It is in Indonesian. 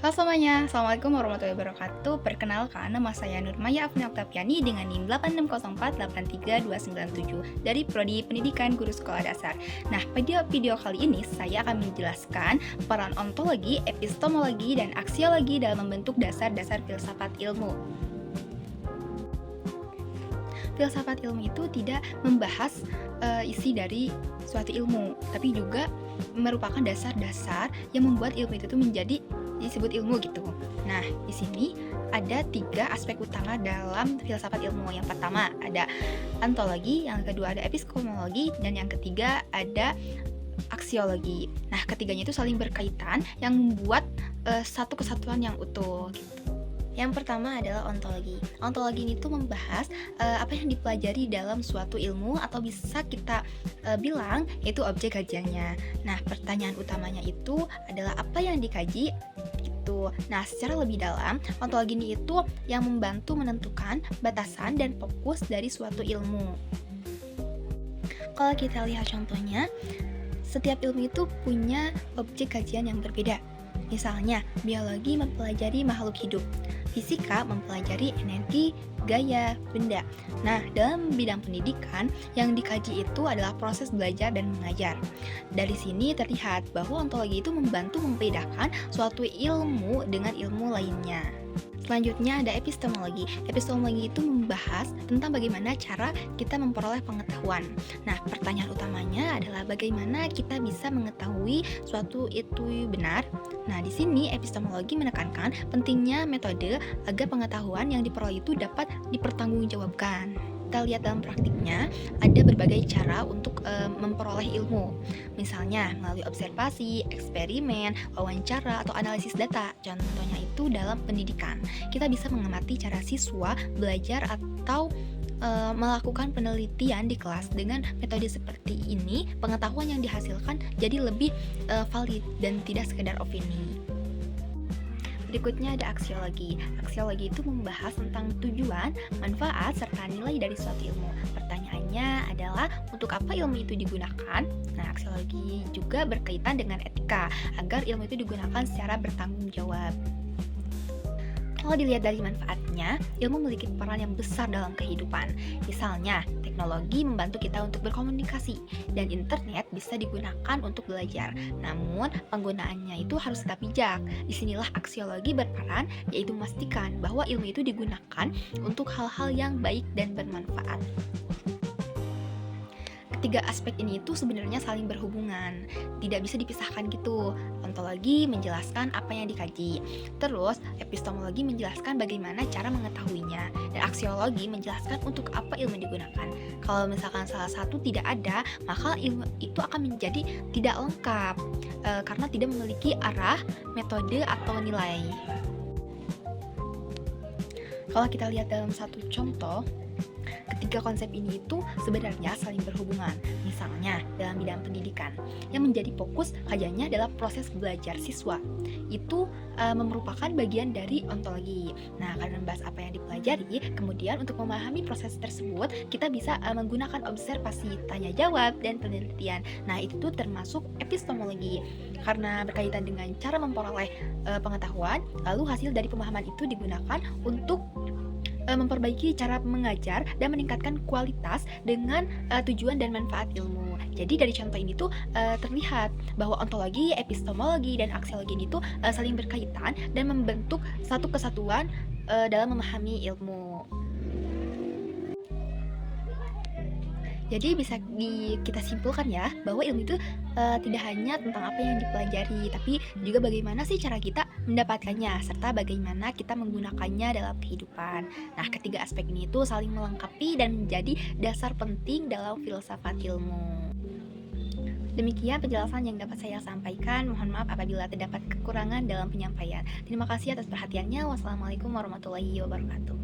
Halo semuanya, Assalamualaikum warahmatullahi wabarakatuh. Perkenalkan, nama saya Nurmaya Afni Oktaviani dengan NIM 8604838297 dari Prodi Pendidikan Guru Sekolah Dasar. Nah, pada video kali ini saya akan menjelaskan peran ontologi, epistemologi, dan aksiologi dalam membentuk dasar-dasar filsafat ilmu. Filsafat ilmu itu tidak membahas isi dari suatu ilmu, tapi juga merupakan dasar-dasar yang membuat ilmu itu menjadi disebut ilmu gitu. Nah, di sini ada 3 aspek utama dalam filsafat ilmu. Yang pertama ada ontologi, yang kedua ada epistemologi, dan yang ketiga ada aksiologi. Nah, ketiganya itu saling berkaitan yang membuat satu kesatuan yang utuh gitu. Yang pertama adalah ontologi. Ontologi ini tuh membahas apa yang dipelajari dalam suatu ilmu atau bisa kita bilang yaitu objek kajiannya. Nah, pertanyaan utamanya itu adalah apa yang dikaji gitu. Nah, secara lebih dalam, ontologi ini itu yang membantu menentukan batasan dan fokus dari suatu ilmu. Kalau kita lihat contohnya, setiap ilmu itu punya objek kajian yang berbeda. Misalnya, biologi mempelajari makhluk hidup, fisika mempelajari energi, gaya, benda. Nah, dalam bidang pendidikan, yang dikaji itu adalah proses belajar dan mengajar. Dari sini terlihat bahwa ontologi itu membantu membedakan suatu ilmu dengan ilmu lainnya. Selanjutnya ada epistemologi. Epistemologi itu membahas tentang bagaimana cara kita memperoleh pengetahuan. Nah, pertanyaan utamanya adalah bagaimana kita bisa mengetahui suatu itu benar. Nah, di sini epistemologi menekankan pentingnya metode agar pengetahuan yang diperoleh itu dapat dipertanggungjawabkan. Kita lihat dalam praktiknya, ada berbagai cara untuk memperoleh ilmu. Misalnya melalui observasi, eksperimen, wawancara, atau analisis data. Contohnya itu dalam pendidikan. Kita bisa mengamati cara siswa belajar atau melakukan penelitian di kelas. Dengan metode seperti ini, pengetahuan yang dihasilkan jadi lebih valid dan tidak sekedar opini. Berikutnya ada aksiologi. Aksiologi itu membahas tentang tujuan, manfaat, serta nilai dari suatu ilmu. Pertanyaannya adalah untuk apa ilmu itu digunakan? Nah, aksiologi juga berkaitan dengan etika, agar ilmu itu digunakan secara bertanggung jawab. Kalau dilihat dari manfaatnya, ilmu memiliki peran yang besar dalam kehidupan. Misalnya, teknologi membantu kita untuk berkomunikasi, dan internet bisa digunakan untuk belajar. Namun, penggunaannya itu harus tetap bijak. Disinilah aksiologi berperan, yaitu memastikan bahwa ilmu itu digunakan untuk hal-hal yang baik dan bermanfaat. Ketiga aspek ini itu sebenarnya saling berhubungan, tidak bisa dipisahkan gitu. Ontologi menjelaskan apa yang dikaji, terus epistemologi menjelaskan bagaimana cara mengetahuinya, dan aksiologi menjelaskan untuk apa ilmu digunakan. Kalau misalkan salah satu tidak ada, maka ilmu itu akan menjadi tidak lengkap karena tidak memiliki arah, metode, atau nilai. Kalau kita lihat dalam satu contoh, ketiga konsep ini itu sebenarnya saling berhubungan. Misalnya dalam bidang pendidikan, yang menjadi fokus kajiannya adalah proses belajar siswa. Itu merupakan bagian dari ontologi. Nah, karena membahas apa yang dipelajari, kemudian untuk memahami proses tersebut, kita bisa menggunakan observasi, tanya jawab, dan penelitian. Nah, itu termasuk epistemologi. Karena berkaitan dengan cara memperoleh pengetahuan, lalu hasil dari pemahaman itu digunakan untuk memperbaiki cara mengajar dan meningkatkan kualitas dengan tujuan dan manfaat ilmu. Jadi dari contoh ini tuh terlihat bahwa ontologi, epistemologi, dan aksiologi ini tuh saling berkaitan dan membentuk satu kesatuan dalam memahami ilmu. Jadi bisa kita simpulkan ya bahwa ilmu itu tidak hanya tentang apa yang dipelajari, tapi juga bagaimana sih cara kita mendapatkannya, serta bagaimana kita menggunakannya dalam kehidupan. Nah, ketiga aspek ini itu saling melengkapi dan menjadi dasar penting dalam filsafat ilmu. Demikian penjelasan yang dapat saya sampaikan. Mohon maaf apabila terdapat kekurangan dalam penyampaian. Terima kasih atas perhatiannya. Wassalamualaikum warahmatullahi wabarakatuh.